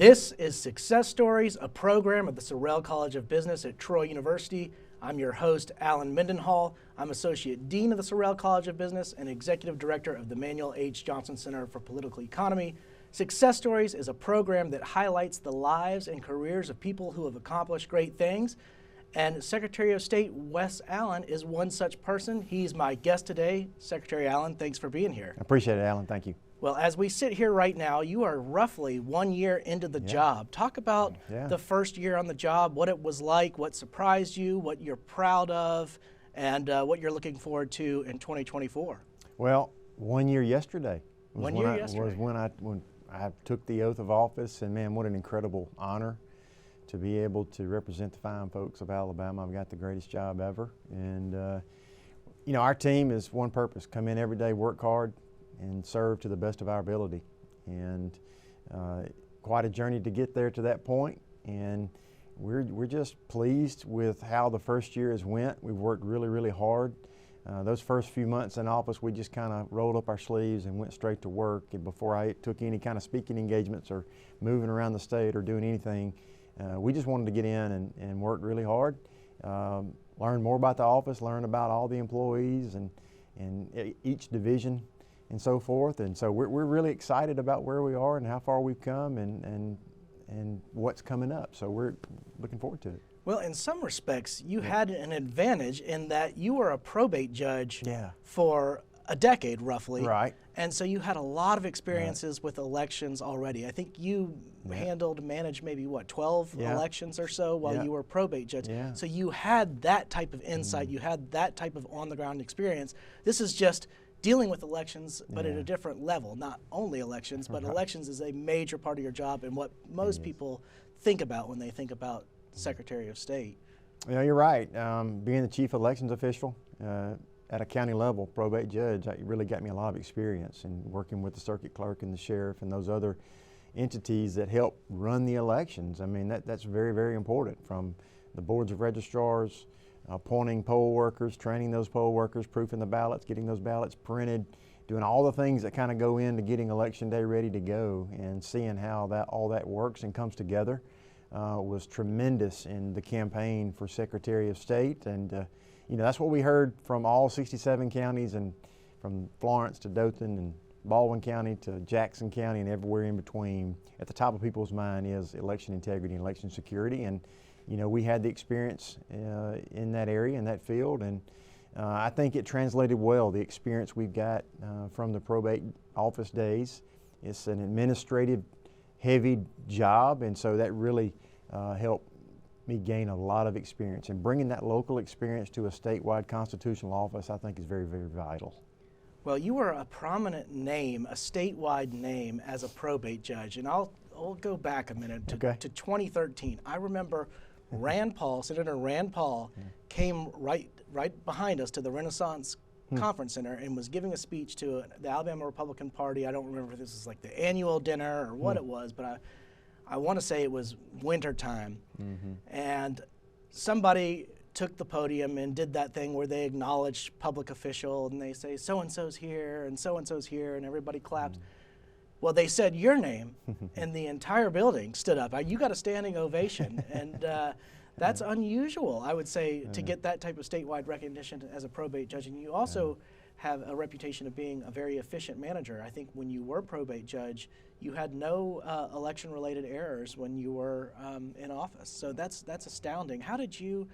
This is Success Stories, a program at the Sorrell College of Business at Troy University. I'm your host, Alan Mendenhall. I'm Associate Dean of the Sorrell College of Business and Executive Director of the Manuel H. Johnson Center for Political Economy. Success Stories is a program that highlights the lives and careers of people who have accomplished great things. And Secretary of State Wes Allen is one such person. He's my guest today. Secretary Allen, thanks for being here. I appreciate it, Alan. Thank you. Well, as we sit here right now, you are roughly 1 year into the job. Talk about the first year on the job, what it was like, what surprised you, what you're proud of, and what you're looking forward to in 2024. Well, 1 year yesterday was when I took the oath of office, and man, what an incredible honor to be able to represent the fine folks of Alabama. I've got the greatest job ever, and you know, our team is one purpose: come in every day, work hard, and serve to the best of our ability. And quite a journey to get there to that point. And we're just pleased with how the first year has went. We've worked really, really hard. Those first few months in office, we just kind of rolled up our sleeves and went straight to work. And before I took any kind of speaking engagements or moving around the state or doing anything, we just wanted to get in and work really hard, learn more about the office, learn about all the employees and each division and so forth. And so we're really excited about where we are and how far we've come and what's coming up. So we're looking forward to it. Well, in some respects, you had an advantage in that you were a probate judge for a decade, roughly. Right. And so you had a lot of experiences with elections already. I think you managed maybe, 12 elections or so while you were probate judge. Yeah. So you had that type of insight. You had that type of on-the-ground experience. This is just dealing with elections, but at a different level. Not only elections, but elections is a major part of your job and what most people think about when they think about Secretary of State. Yeah, you're right. Being the chief elections official at a county level, probate judge, it really got me a lot of experience in working with the circuit clerk and the sheriff and those other entities that help run the elections. I mean, that's very, very important, from the boards of registrars, appointing poll workers, training those poll workers, proofing the ballots, getting those ballots printed, doing all the things that kind of go into getting election day ready to go, and seeing how all that works and comes together was tremendous in the campaign for Secretary of State. And you know, that's what we heard from all 67 counties, and from Florence to Dothan and Baldwin County to Jackson County and everywhere in between. At the top of people's mind is election integrity and election security. And you know, we had the experience in that area, in that field, and I think it translated well, the experience we've got from the probate office days. It's an administrative heavy job, and so that really helped me gain a lot of experience. And bringing that local experience to a statewide constitutional office, I think, is very, very vital. Well, you were a prominent name, a statewide name, as a probate judge, and I'll go back a minute to 2013. I remember Senator Rand Paul came right behind us to the Renaissance Conference Center and was giving a speech to the Alabama Republican Party. I don't remember if this was like the annual dinner or what it was, but I want to say it was winter time. And somebody took the podium and did that thing where they acknowledge public official and they say, so-and-so's here and so-and-so's here, and everybody claps. Well, they said your name, and the entire building stood up. You got a standing ovation, and that's unusual, I would say, to get that type of statewide recognition as a probate judge. And you also have a reputation of being a very efficient manager. I think when you were probate judge, you had no election-related errors when you were in office. So that's astounding. How did you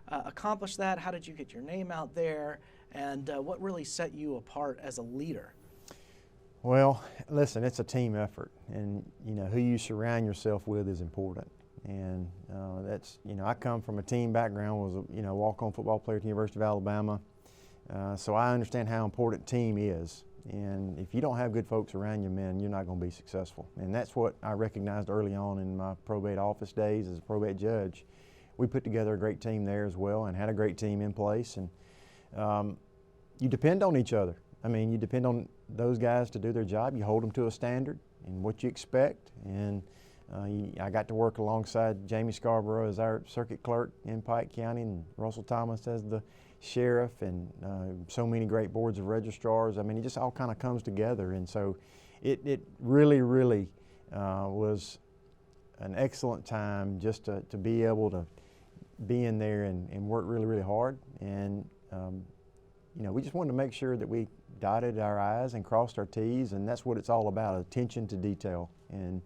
accomplish that? How did you get your name out there? And what really set you apart as a leader? Well, listen, it's a team effort, and you know, who you surround yourself with is important. And that's, you know, I come from a team background, was a walk-on football player at the University of Alabama, so I understand how important team is. And if you don't have good folks around you, man, you're not going to be successful. And that's what I recognized early on in my probate office days as a probate judge. We put together a great team there as well, and had a great team in place. And you depend on each other. I mean, you depend on those guys to do their job. You hold them to a standard and what you expect. And I got to work alongside Jamie Scarborough as our circuit clerk in Pike County, and Russell Thomas as the sheriff, and so many great boards of registrars. I mean, it just all kind of comes together. And so it really, really was an excellent time just to be able to be in there and work really, really hard. And, you know, we just wanted to make sure that we dotted our I's and crossed our T's, and that's what it's all about, attention to detail. And,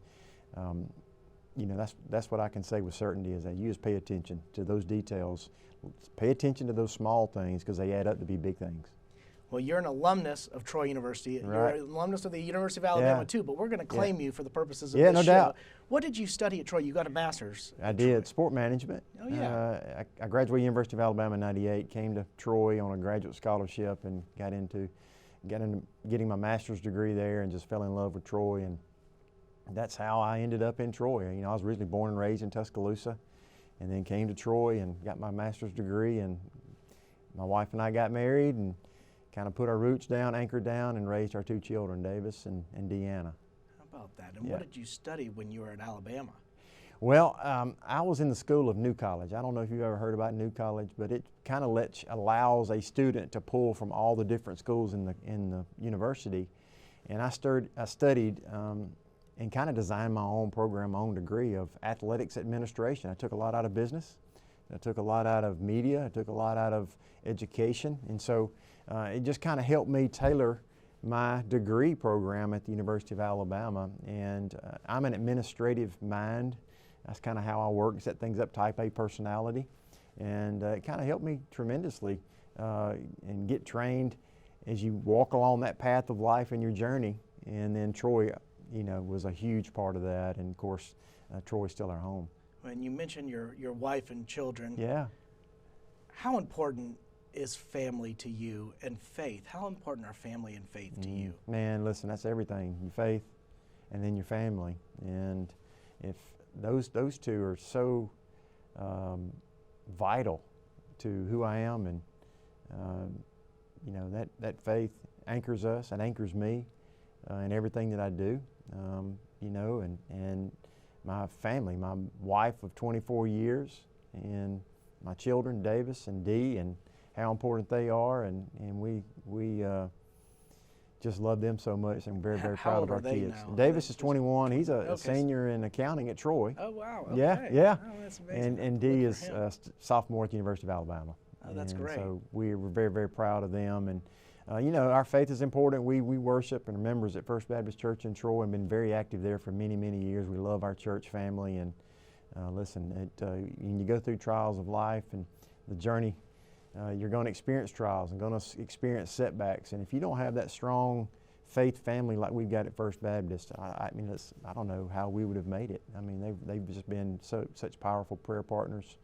you know, that's what I can say with certainty, is that you just pay attention to those details. Pay attention to those small things, because they add up to be big things. Well, you're an alumnus of Troy University. Right. You're an alumnus of the University of Alabama, too, but we're going to claim you for the purposes of no this show. doubt. What did you study at Troy? You got a master's. I did, sport management. Oh, yeah. I graduated University of Alabama in '98, came to Troy on a graduate scholarship, and got into getting my master's degree there, and just fell in love with Troy. And that's how I ended up in Troy. You know, I was originally born and raised in Tuscaloosa, and then came to Troy and got my master's degree, and my wife and I got married and kind of put our roots down, anchored down, and raised our 2 children, Davis and Deanna. How about that? And what did you study when you were at Alabama? Well, I was in the school of New College. I don't know if you've ever heard about New College, but it kind of allows a student to pull from all the different schools in the university. And I studied and kind of designed my own program, my own degree of athletics administration. I took a lot out of business. I took a lot out of media. I took a lot out of education. And so it just kind of helped me tailor my degree program at the University of Alabama. And I'm an administrative mind. That's kind of how I work, set things up, type A personality. And it kind of helped me tremendously and get trained as you walk along that path of life in your journey. And then Troy, you know, was a huge part of that. And of course, Troy's still our home. When you mentioned your wife and children, yeah, how important is family to you, and faith? How important are family and faith to you? Man, listen, that's everything. Your faith and then your family. And if those two are so vital to who I am, and you know, that faith anchors us and anchors me in everything that I do. You know, and my family, my wife of 24 years, and my children, Davis and Dee, and how important they are, and we just love them so much, and very, very proud of our kids. Davis is 21. He's a senior in accounting at Troy. Oh, wow. Okay. Yeah. Oh, that's amazing. And Dee is a sophomore at the University of Alabama. Oh, that's great. So we're very, very proud of them. And you know, our faith is important. We worship and are members at First Baptist Church in Troy, and been very active there for many, many years. We love our church family. And listen, when you go through trials of life and the journey, you're going to experience trials and going to experience setbacks. And if you don't have that strong faith family like we've got at First Baptist, I mean, I don't know how we would have made it. I mean, they've just been such powerful prayer partners.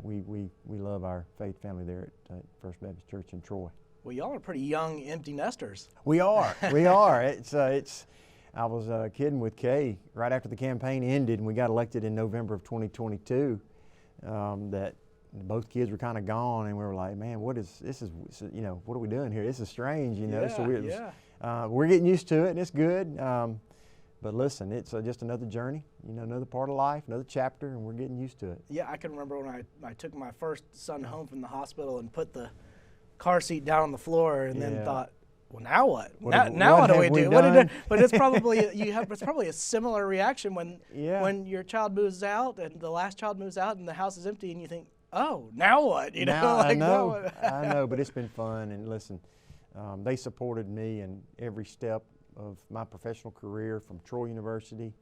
We love our faith family there at First Baptist Church in Troy. Well, y'all are pretty young empty nesters. We are. We are. I was kidding with Kay right after the campaign ended and we got elected in November of 2022 that both kids were kind of gone, and we were like, man, this is, you know, what are we doing here? This is strange, you know. Yeah, so we're getting used to it, and it's good. But listen, it's just another journey, you know, another part of life, another chapter, and we're getting used to it. Yeah, I can remember when I took my first son home from the hospital and put the car seat down on the floor, and then thought, well, now what? Now what do we do? But it's probably it's probably a similar reaction when your child moves out and the last child moves out and the house is empty, and you think, oh, now what? You know, I know, but it's been fun. And listen, they supported me in every step of my professional career, from Troy University,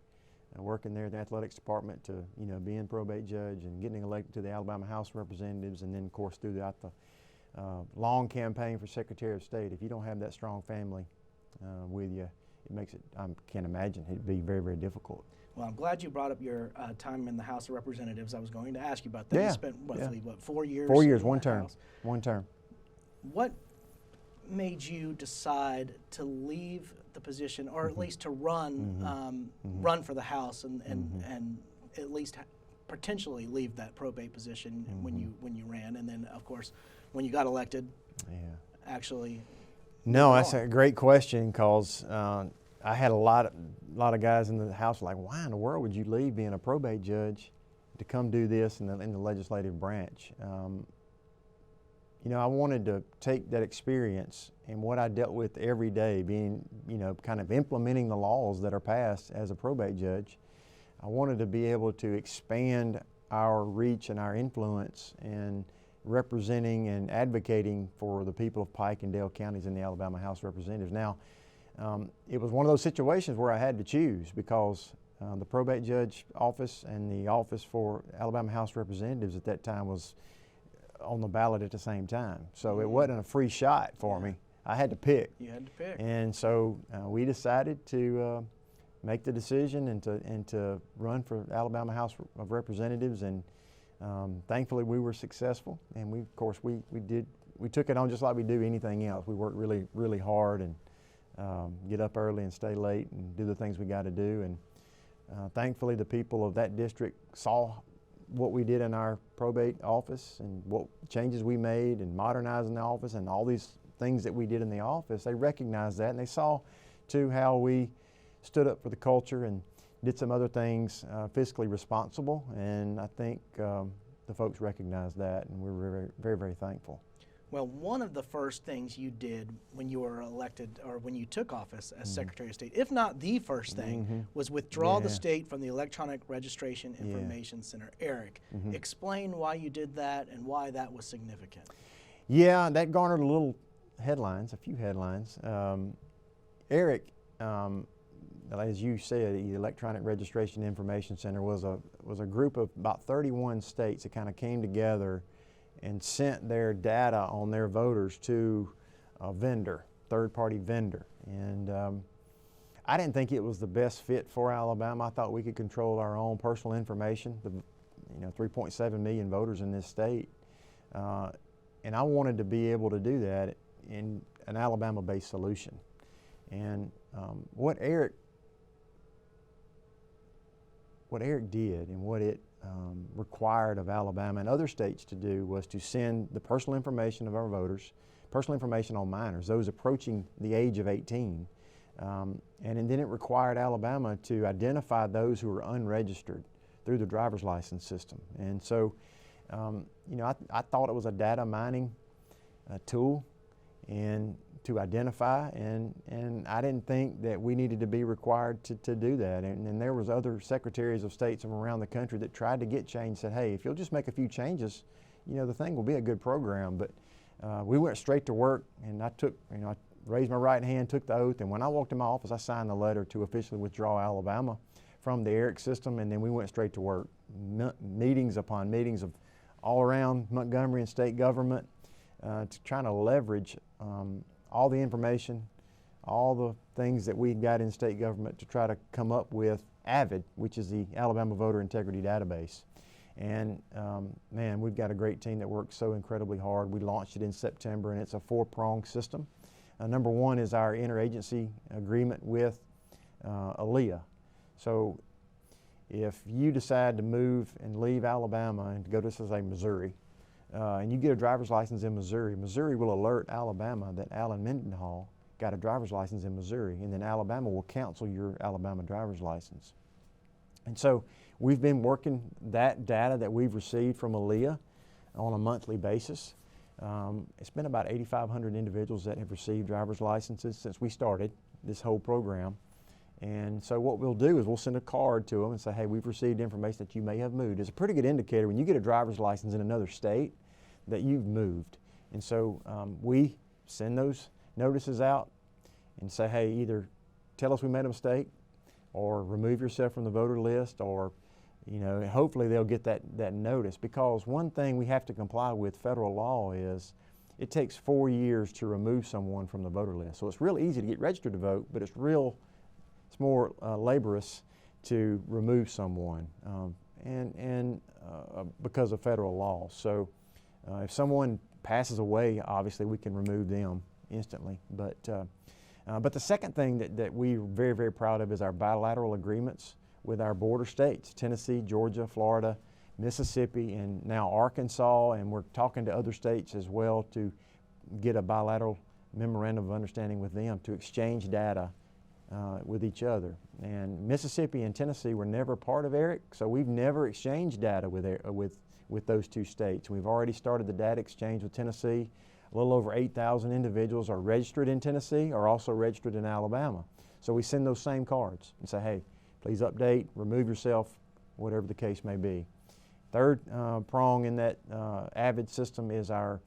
working there in the athletics department, to being probate judge and getting elected to the Alabama House of Representatives, and then of course throughout the long campaign for Secretary of State. If you don't have that strong family with you, it makes it, I can't imagine, it'd be very, very difficult. Well, I'm glad you brought up your time in the House of Representatives. I was going to ask you about that. Yeah. You spent roughly, 4 years? 4 years, one term. One term. What made you decide to leave the position, or at least to run run for the House and at least potentially leave that probate position when you ran, and then of course when you got elected, actually? No, that's a great question, because I had a lot of guys in the House like, why in the world would you leave being a probate judge to come do this in the legislative branch? I wanted to take that experience and what I dealt with every day, being, kind of implementing the laws that are passed as a probate judge. I wanted to be able to expand our reach and our influence in representing and advocating for the people of Pike and Dale counties in the Alabama House of Representatives. Now, it was one of those situations where I had to choose, because the probate judge office and the office for Alabama House of Representatives at that time was on the ballot at the same time. So it wasn't a free shot for me. I had to pick. You had to pick. And so we decided to make the decision and to run for Alabama House of Representatives, and thankfully we were successful. And we, of course, we took it on just like we do anything else. We worked really, really hard and get up early and stay late and do the things we got to do. And thankfully the people of that district saw what we did in our probate office and what changes we made and modernizing the office and all these things that we did in the office. They recognized that, and they saw too how we stood up for the culture and did some other things fiscally responsible, and I think the folks recognized that, and we're very, very, very thankful. Well, one of the first things you did when you were elected, or when you took office as Secretary of State, if not the first thing, was withdraw the state from the Electronic Registration Information Center. Eric, explain why you did that and why that was significant. Yeah, that garnered a few headlines. Eric, as you said, the Electronic Registration Information Center was a group of about 31 states that kind of came together and sent their data on their voters to a vendor, third-party vendor. And I didn't think it was the best fit for Alabama. I thought we could control our own personal information, 3.7 million voters in this state. And I wanted to be able to do that in an Alabama-based solution. And what Eric did and what it required of Alabama and other states to do was to send the personal information of our voters, personal information on minors, those approaching the age of 18. And then it required Alabama to identify those who were unregistered through the driver's license system. And so, I thought it was a data mining tool and to identify, and I didn't think that we needed to be required to do that. And there was other secretaries of states from around the country that tried to get change, said, hey, if you'll just make a few changes, the thing will be a good program. But we went straight to work, and I raised my right hand, took the oath, and when I walked in my office, I signed the letter to officially withdraw Alabama from the ERIC system, and then we went straight to work. Meetings upon meetings of all around Montgomery and state government to trying to leverage all the information, all the things that we got in state government to try to come up with AVID, which is the Alabama Voter Integrity Database. And man, we've got a great team that works so incredibly hard. We launched it in September, and it's a 4-pronged system. Number one is our interagency agreement with ALEA. So if you decide to move and leave Alabama and go to, say, Missouri, and you get a driver's license in Missouri, Missouri will alert Alabama that Alan Mendenhall got a driver's license in Missouri, and then Alabama will cancel your Alabama driver's license. And so we've been working that data that we've received from ALEA on a monthly basis. It's been about 8,500 individuals that have received driver's licenses since we started this whole program. And so what we'll do is we'll send a card to them and say, hey, we've received information that you may have moved. It's a pretty good indicator when you get a driver's license in another state that you've moved. And so we send those notices out and say, hey, either tell us we made a mistake or remove yourself from the voter list, or hopefully they'll get that notice. Because one thing we have to comply with federal law is it takes 4 years to remove someone from the voter list. So it's real easy to get registered to vote, but it's more laborious to remove someone because of federal law. So if someone passes away, obviously we can remove them instantly. But the second thing that we're very, very proud of is our bilateral agreements with our border states, Tennessee, Georgia, Florida, Mississippi, and now Arkansas, and we're talking to other states as well to get a bilateral memorandum of understanding with them to exchange data with each other. And Mississippi and Tennessee were never part of ERIC, so we've never exchanged data with those two states. We've already started the data exchange with Tennessee. A little over 8,000 individuals are registered in Tennessee or also registered in Alabama. So we send those same cards and say, hey, please update, remove yourself, whatever the case may be. Third prong in that AVID system is our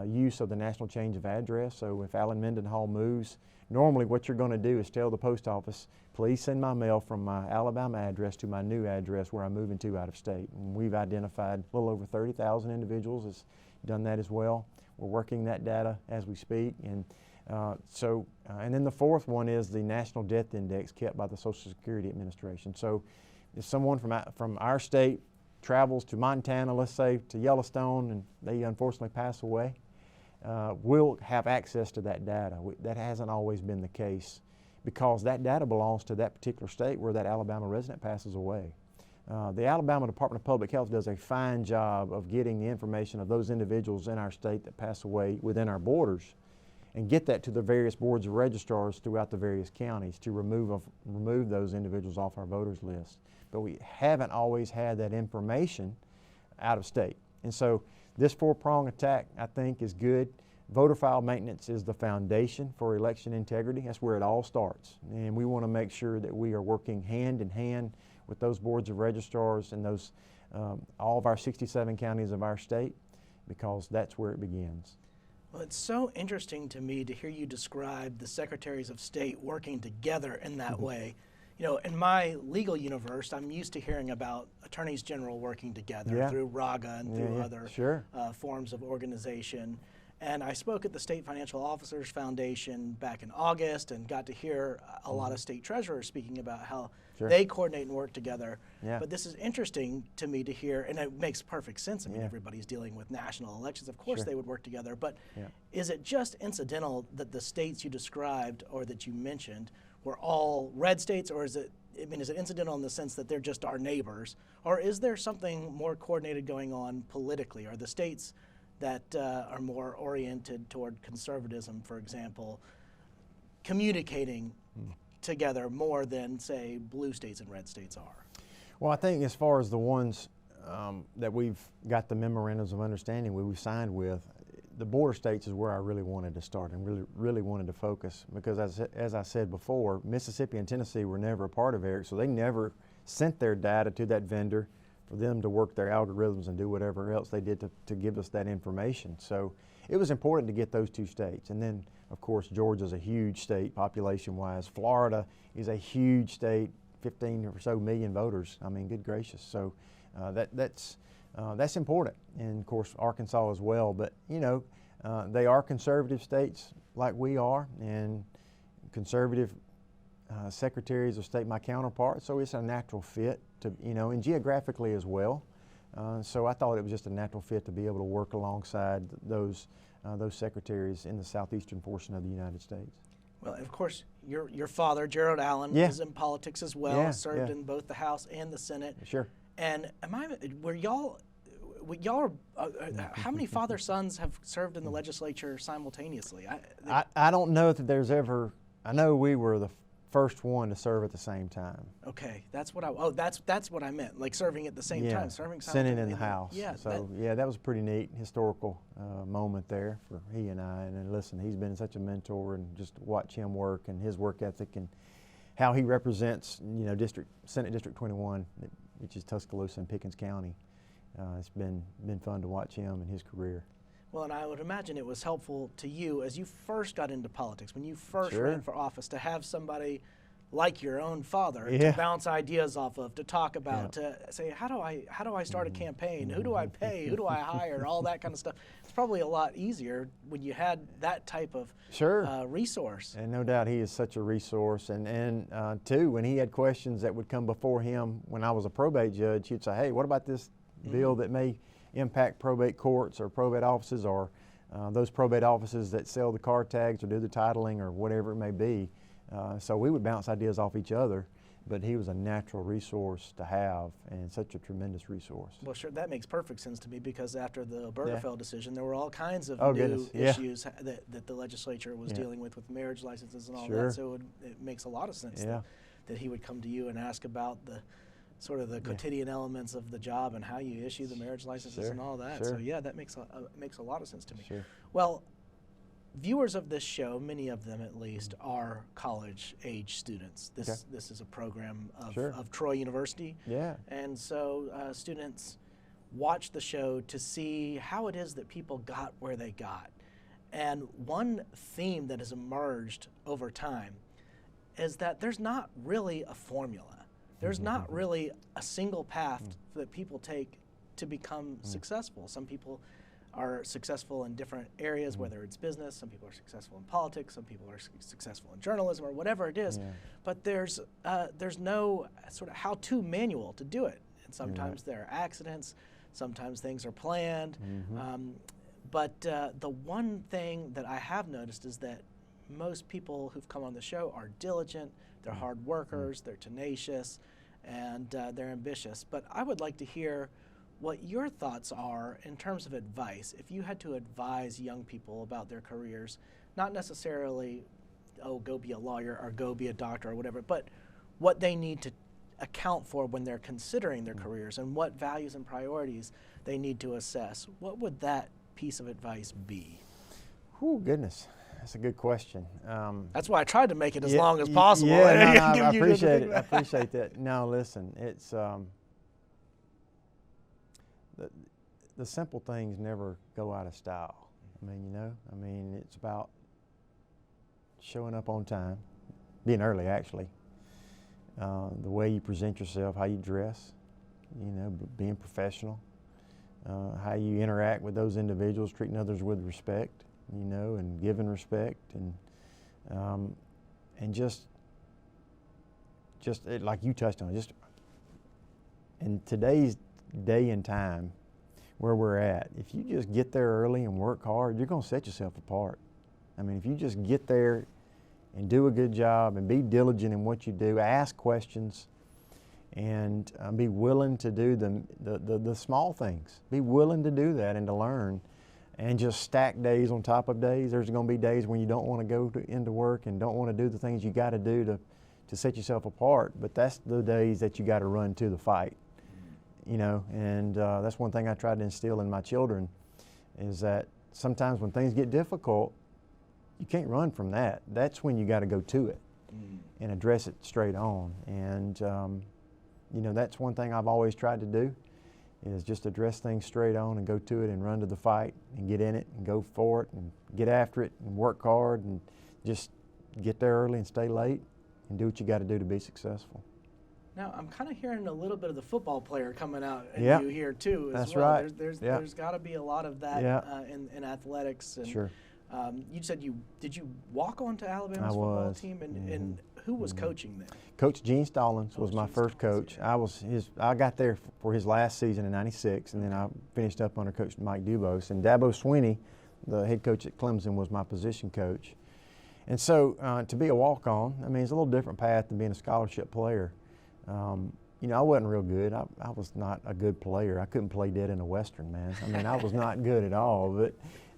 use of the national change of address. So if Alan Mendenhall moves, normally what you're going to do is tell the post office, please send my mail from my Alabama address to my new address where I'm moving to out of state. And we've identified a little over 30,000 individuals that's done that as well. We're working that data as we speak. And and then the fourth one is the National Death Index kept by the Social Security Administration. So if someone from our state travels to Montana, let's say to Yellowstone, and they unfortunately pass away, we'll have access to that data. That hasn't always been the case because that data belongs to that particular state where that Alabama resident passes away. The Alabama Department of Public Health does a fine job of getting the information of those individuals in our state that pass away within our borders and get that to the various boards of registrars throughout the various counties to remove those individuals off our voters list. But we haven't always had that information out of state. And so this four-prong attack, I think, is good. Voter file maintenance is the foundation for election integrity. That's where it all starts. And we want to make sure that we are working hand in hand with those boards of registrars and those all of our 67 counties of our state, because that's where it begins. Well, it's so interesting to me to hear you describe the secretaries of state working together in that way. You know, in my legal universe, I'm used to hearing about attorneys general working together through RAGA and through other forms of organization. And I spoke at the State Financial Officers Foundation back in August and got to hear a lot of state treasurers speaking about how they coordinate and work together. But this is interesting to me to hear, and it makes perfect sense. I mean, everybody's dealing with national elections. Of course they would work together. But is it just incidental that the states you described or that you mentioned were all red states, or is it incidental in the sense that they're just our neighbors? Or is there something more coordinated going on politically? Are the states that are more oriented toward conservatism, for example, communicating together more than, say, blue states and red states are? Well, I think as far as the ones that we've got the memorandums of understanding we've signed with, the border states is where I really wanted to start and really wanted to focus, because as I said before, Mississippi and Tennessee were never a part of ERIC, so they never sent their data to that vendor for them to work their algorithms and do whatever else they did to give us that information. So it was important to get those two states. And then, of course, Georgia's a huge state population-wise. Florida is a huge state, 15 or so million voters. I mean, good gracious. So that's important. And, of course, Arkansas as well. But, you know, they are conservative states like we are, and conservative secretaries of state, my counterparts, so it's a natural fit to, you know, and geographically as well. So I thought it was just a natural fit to be able to work alongside those secretaries in the southeastern portion of the United States. Well, of course, your father, Gerald Allen, is in politics as well, served in both the House and the Senate. Sure. And how many father-sons have served in the legislature simultaneously? I don't know that there's ever, I know we were the first one to serve at the same time. Okay, that's what that's what I meant, like serving at the same time, serving Senate and the House. Yeah, so that was a pretty neat historical moment there for he and I. And listen, he's been such a mentor, and just watch him work and his work ethic and how he represents, you know, Senate District 21, which is Tuscaloosa and Pickens County. It's been fun to watch him and his career. Well, and I would imagine it was helpful to you as you first got into politics, when you first ran for office, to have somebody like your own father to bounce ideas off of, to talk about, to say, how do I start a campaign? Who do I pay? Who do I hire? All that kind of stuff. It's probably a lot easier when you had that type of resource. And no doubt he is such a resource. And too, when he had questions that would come before him when I was a probate judge, he'd say, hey, what about this bill that may impact probate courts or probate offices, or those probate offices that sell the car tags or do the titling or whatever it may be. So we would bounce ideas off each other, but he was a natural resource to have and such a tremendous resource. Well, sure, that makes perfect sense to me, because after the Obergefell decision, there were all kinds of new issues that the legislature was dealing with marriage licenses and all that, so it makes a lot of sense that he would come to you and ask about the sort of the quotidian elements of the job and how you issue the marriage licenses and all that. So yeah, that makes a lot of sense to me. Well, viewers of this show, many of them at least, are college-age students. This is a program of Troy University. Yeah. And so students watch the show to see how it is that people got where they got. And one theme that has emerged over time is that there's not really a formula. There's not really a single path that people take to become successful. Some people are successful in different areas, whether it's business, some people are successful in politics, some people are successful in journalism or whatever it is, but there's no sort of how-to manual to do it. And sometimes there are accidents, sometimes things are planned, but the one thing that I have noticed is that most people who've come on the show are diligent, they're hard workers, they're tenacious, and they're ambitious. But I would like to hear what your thoughts are in terms of advice. If you had to advise young people about their careers, not necessarily, oh, go be a lawyer or go be a doctor or whatever, but what they need to account for when they're considering their careers and what values and priorities they need to assess, what would that piece of advice be? Oh, goodness. That's a good question. That's why I tried to make it as long as possible. Yeah, I appreciate it. I appreciate that. No, listen, it's the simple things never go out of style. I mean, it's about showing up on time, being early actually, the way you present yourself, how you dress, being professional, how you interact with those individuals, treating others with respect, and giving respect, and just like you touched on, just in today's day and time where we're at, if you just get there early and work hard, you're going to set yourself apart. I mean, if you just get there and do a good job and be diligent in what you do, ask questions, and be willing to do the small things. Be willing to do that and to learn, and just stack days on top of days. There's going to be days when you don't want to go into work and don't want to do the things you got to do to set yourself apart, but that's the days that you got to run to the fight. And that's one thing I try to instill in my children, is that sometimes when things get difficult, you can't run from that. That's when you got to go to it and address it straight on. And that's one thing I've always tried to do, is just address things straight on and go to it and run to the fight and get in it and go for it and get after it and work hard and just get there early and stay late and do what you got to do to be successful. Now, I'm kind of hearing a little bit of the football player coming out in you here too as That's well. Right. There's got to be a lot of that in athletics. And, sure. You said did you walk onto Alabama's football team, and who was coaching then? Coach Gene Stallings was my first coach. I got there for his last season in '96, and then I finished up under Coach Mike Dubose. And Dabo Swinney, the head coach at Clemson, was my position coach. And so to be a walk-on, I mean, it's a little different path than being a scholarship player. I wasn't real good. I was not a good player. I couldn't play dead in a Western, man. I mean, I was not good at all. But,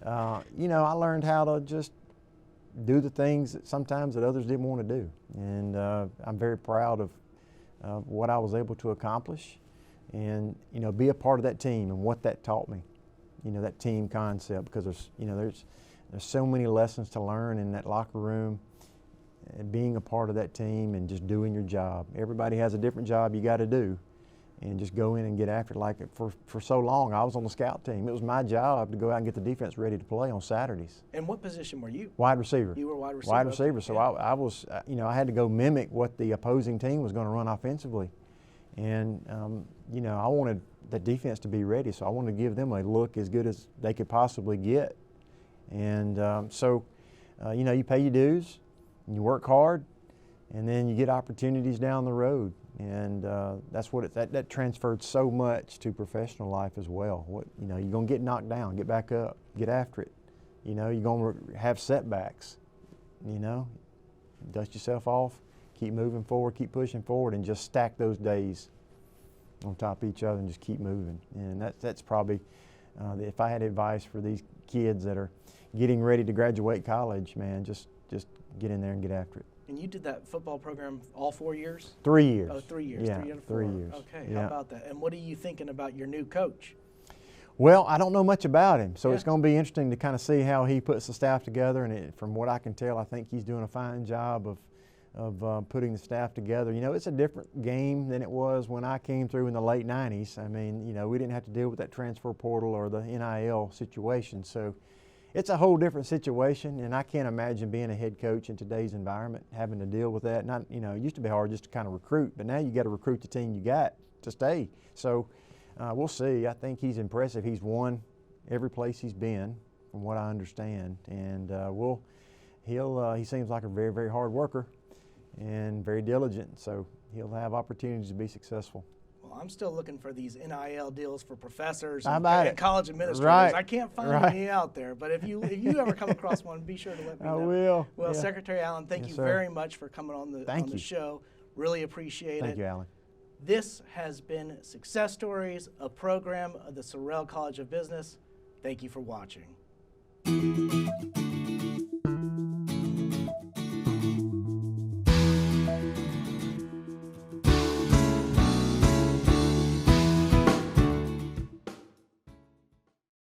I learned how to just do the things that sometimes that others didn't want to do. And I'm very proud of what I was able to accomplish and, be a part of that team and what that taught me, that team concept, because there's so many lessons to learn in that locker room. Being a part of that team and just doing your job. Everybody has a different job you got to do, and just go in and get after it. Like for so long, I was on the scout team. It was my job to go out and get the defense ready to play on Saturdays. And what position were you? Wide receiver. You were wide receiver. Wide receiver. So I was, I had to go mimic what the opposing team was going to run offensively, and I wanted the defense to be ready. So I wanted to give them a look as good as they could possibly get, and you pay your dues. You work hard, and then you get opportunities down the road, and that's what that transferred so much to professional life as well. You're gonna get knocked down, get back up, get after it. You're gonna have setbacks. Dust yourself off, keep moving forward, keep pushing forward, and just stack those days on top of each other and just keep moving. And that's probably if I had advice for these kids that are getting ready to graduate college, man, just get in there and get after it. And you did that football program all 4 years? 3 years. Oh, 3 years. Yeah, 3 and 4. 3 years. Okay, yeah. How about that? And what are you thinking about your new coach? Well, I don't know much about him, so Yeah. it's going to be interesting to kind of see how he puts the staff together. And from what I can tell, I think he's doing a fine job of putting the staff together. You know, it's a different game than it was when I came through in the late 90s. I mean, you know, we didn't have to deal with that transfer portal or the NIL situation. So it's a whole different situation, and I can't imagine being a head coach in today's environment, having to deal with that. Not, you know, it used to be hard just to kind of recruit, but now you got to recruit the team you got to stay. So we'll see. I think he's impressive. He's won every place he's been, from what I understand, and he seems like a very, very hard worker and very diligent, so he'll have opportunities to be successful. Well, I'm still looking for these NIL deals for professors How and, about and it? college administrators. Right. I can't find Right. any out there, but if you ever come across one, be sure to let me know. I will. Well, Yeah. Secretary Allen, thank Yes, you sir. very much for coming on the show. Really appreciate it. Thank you, Alan. This has been Success Stories, a program of the Sorrell College of Business. Thank you for watching.